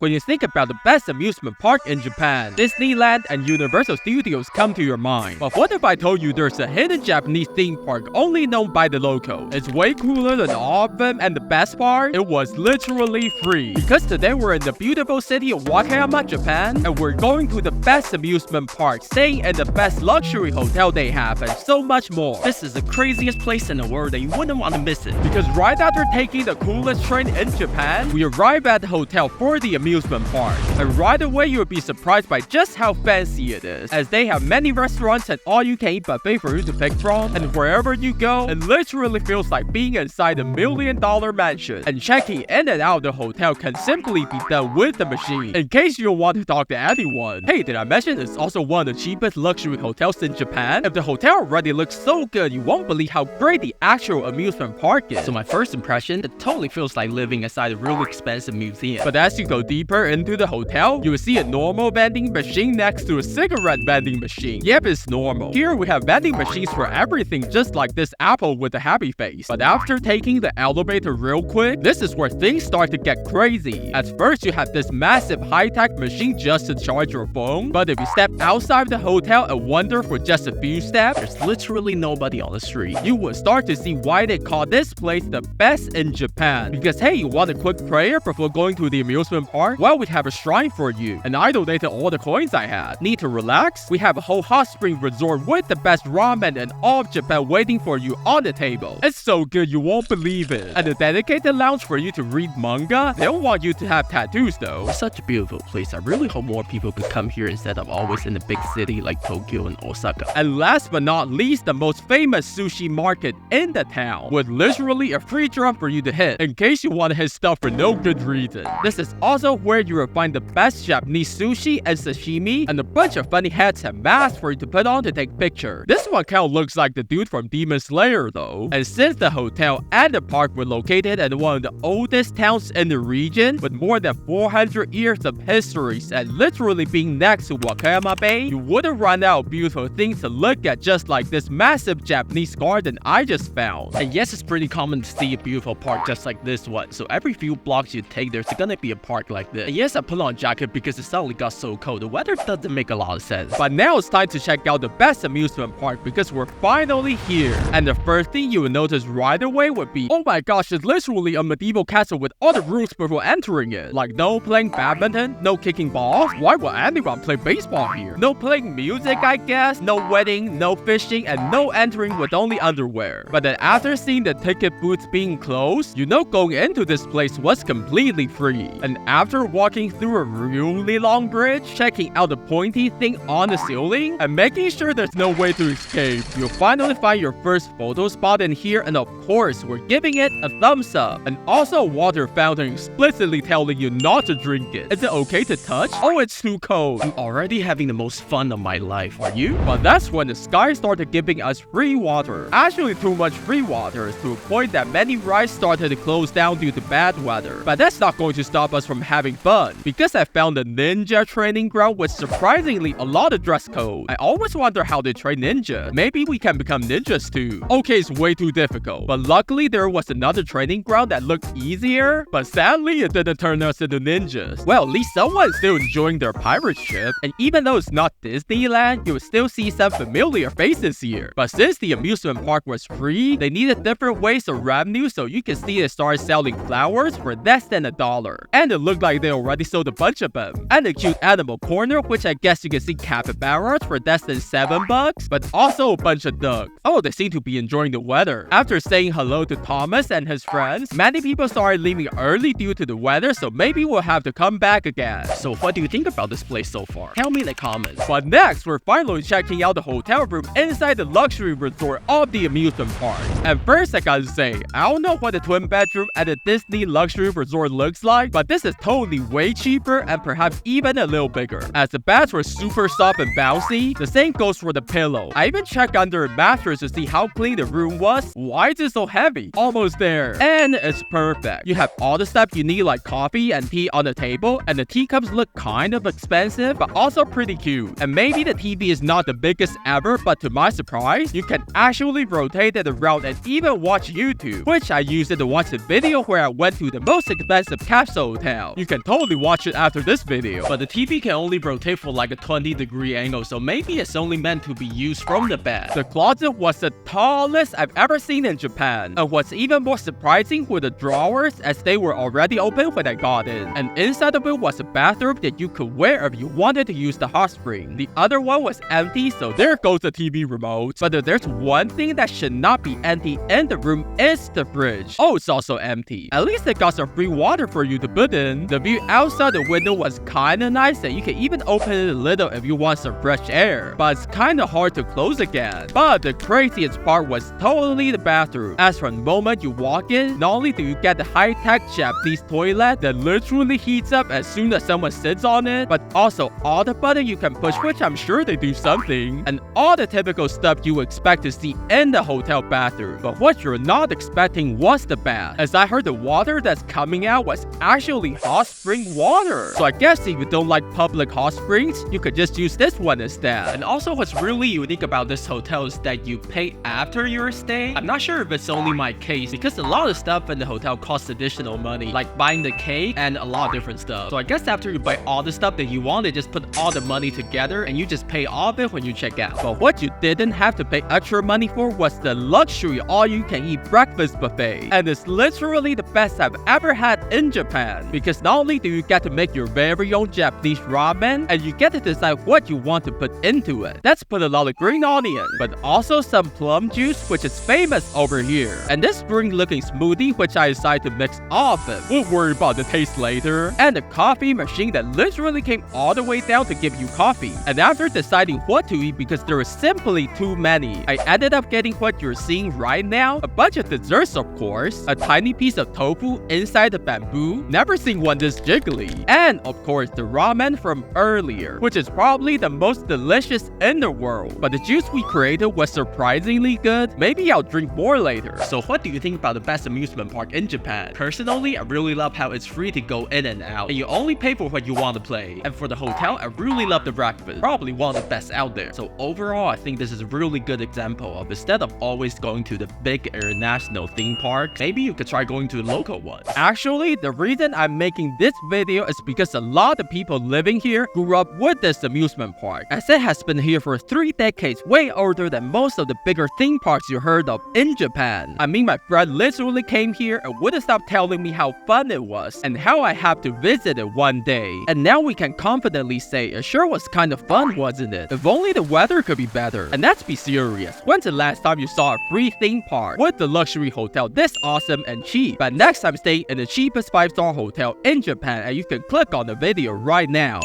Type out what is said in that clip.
When you think about the best amusement park in Japan, Disneyland and Universal Studios come to your mind. But what if I told you there's a hidden Japanese theme park only known by the locals? It's way cooler than all of them, and the best part, it was literally free. Because today we're in the beautiful city of Wakayama, Japan, and we're going to the best amusement park, staying in the best luxury hotel they have, and so much more. This is the craziest place in the world that you wouldn't want to miss it. Because right after taking the coolest train in Japan, we arrive at the hotel for the amusement park. And right away you'll be surprised by just how fancy it is, as they have many restaurants and all-you-can-eat buffet for you to pick from, and wherever you go, it literally feels like being inside a $1 million mansion. And checking in and out of the hotel can simply be done with the machine. In case you don't want to talk to anyone, hey, did I mention it's also one of the cheapest luxury hotels in Japan? If the hotel already looks so good, you won't believe how great the actual amusement park is. So my first impression, it totally feels like living inside a really expensive museum. But as you go deeper into the hotel, you will see a normal vending machine next to a cigarette vending machine. Yep, it's normal. Here we have vending machines for everything, just like this apple with a happy face. But after taking the elevator real quick, this is where things start to get crazy. At first, you have this massive high-tech machine just to charge your phone. But if you step outside the hotel and wander for just a few steps, there's literally nobody on the street. You will start to see why they call this place the best in Japan. Because hey, you want a quick prayer before going to the amusement park? Well, we have a shrine for you, and I donated all the coins I had. Need to relax? We have a whole hot spring resort with the best ramen in all of Japan waiting for you on the table. It's so good you won't believe it. And a dedicated lounge for you to read manga. They don't want you to have tattoos though. It's such a beautiful place. I really hope more people could come here instead of always in the big city like Tokyo and Osaka. And last but not least, the most famous sushi market in the town, with literally a free drop for you to hit in case you want to hit stuff for no good reason. This is also where you will find the best Japanese sushi and sashimi, and a bunch of funny hats and masks for you to put on to take pictures. This one kind of looks like the dude from Demon Slayer though. And since the hotel and the park were located in one of the oldest towns in the region, with more than 400 years of history and literally being next to Wakayama Bay, you wouldn't run out of beautiful things to look at, just like this massive Japanese garden I just found. And yes, it's pretty common to see a beautiful park just like this one. So every few blocks you take, there's gonna be a park like this. And yes, I put on a jacket because it suddenly got so cold. The weather doesn't make a lot of sense. But now it's time to check out the best amusement park because we're finally here. And the first thing you will notice right away would be, oh my gosh, it's literally a medieval castle with all the rules before entering it. Like no playing badminton, no kicking balls. Why would anyone play baseball here? No playing music, I guess. No wedding, no fishing, and no entering with only underwear. But then after seeing the ticket booths being closed, you know going into this place was completely free. And after walking through a really long bridge, checking out the pointy thing on the ceiling, and making sure there's no way to escape, you'll finally find your first photo spot in here, and of course, we're giving it a thumbs up. And also a water fountain explicitly telling you not to drink it. Is it okay to touch? Oh, it's too cold. I'm already having the most fun of my life. Are you? But that's when the sky started giving us free water. Actually too much free water, to a point that many rides started to close down due to bad weather. But that's not going to stop us from having fun, because I found a ninja training ground with surprisingly a lot of dress code. I always wonder how they train ninja. Maybe we can become ninjas too. Okay, it's way too difficult. But luckily there was another training ground that looked easier, but sadly it didn't turn us into ninjas. Well, at least someone's still enjoying their pirate ship, and even though it's not Disneyland, you will still see some familiar faces here. But since the amusement park was free, they needed different ways of revenue, so you can see they started selling flowers for less than $1. And it looked like they already sold a bunch of them. And a cute animal corner, which I guess you can see capybaras for less than $7, but also a bunch of ducks. Oh, they seem to be enjoying the weather. After saying hello to Thomas and his friends, many people started leaving early due to the weather, so maybe we'll have to come back again. So what do you think about this place so far? Tell me in the comments. But next, we're finally checking out the hotel room inside the luxury resort of the amusement park. And first, I gotta say, I don't know what a twin bedroom at a Disney luxury resort looks like, but this is totally way cheaper and perhaps even a little bigger, as the beds were super soft and bouncy. The same goes for the pillow. I even checked under a mattress to see how clean the room was. Why is it so heavy? Almost there. And it's perfect. You have all the stuff you need like coffee and tea on the table, and the teacups look kind of expensive, but also pretty cute. And maybe the TV is not the biggest ever, but to my surprise, you can actually rotate it around and even watch YouTube, which I used it to watch the video where I went to the most expensive capsule hotel. You can totally watch it after this video. But the TV can only rotate for like a 20-degree angle, so maybe it's only meant to be used from the bed. The closet was the tallest I've ever seen in Japan. And what's even more surprising were the drawers, as they were already open when I got in. And inside of it was a bathrobe that you could wear if you wanted to use the hot spring. The other one was empty, so there goes the TV remote. But if there's one thing that should not be empty in the room, is the fridge. Oh, it's also empty. At least it got some free water for you to put in. The view outside the window was kinda nice, and you can even open it a little if you want some fresh air. But it's kinda hard to close again. But the craziest part was totally the bathroom. As from the moment you walk in, not only do you get the high-tech Japanese toilet that literally heats up as soon as someone sits on it, but also all the buttons you can push, which I'm sure they do something, and all the typical stuff you expect to see in the hotel bathroom. But what you're not expecting was the bath, as I heard the water that's coming out was actually hot spring water. So I guess if you don't like public hot springs, you could just use this one instead. And also what's really unique about this hotel is that you pay after your stay. I'm not sure if it's only my case, because a lot of stuff in the hotel costs additional money, like buying the cake and a lot of different stuff. So I guess after you buy all the stuff that you want, they just put all the money together and you just pay all of it when you check out. But what you didn't have to pay extra money for was the luxury all-you-can-eat breakfast buffet. And it's literally the best I've ever had in Japan, because not only do you get to make your very own Japanese ramen, and you get to decide what you want to put into it. Let's put a lot of green onion, but also some plum juice, which is famous over here. And this spring-looking smoothie, which I decided to mix all of them. We'll worry about the taste later. And the coffee machine that literally came all the way down to give you coffee. And after deciding what to eat because there were simply too many, I ended up getting what you're seeing right now. A bunch of desserts, of course. A tiny piece of tofu inside the bamboo. Never seen one this jiggly. And of course the ramen from earlier, which is probably the most delicious in the world. But the juice we created was surprisingly good. Maybe I'll drink more later. So what do you think about the best amusement park in Japan? Personally, I really love how it's free to go in and out, and you only pay for what you want to play. And for the hotel, I really love the breakfast. Probably one of the best out there. So overall, I think this is a really good example of, instead of always going to the big international theme park, maybe you could try going to the local ones. Actually, the reason I'm making this video is because a lot of people living here grew up with this amusement park, as it has been here for 3 decades, way older than most of the bigger theme parks you heard of in Japan. I mean, my friend literally came here and wouldn't stop telling me how fun it was and how I have to visit it one day. And now we can confidently say it sure was kind of fun, wasn't it? If only the weather could be better. And let's be serious, when's the last time you saw a free theme park with the luxury hotel this awesome and cheap? But next time, stay in the cheapest 5-star hotel in Japan, and you can click on the video right now.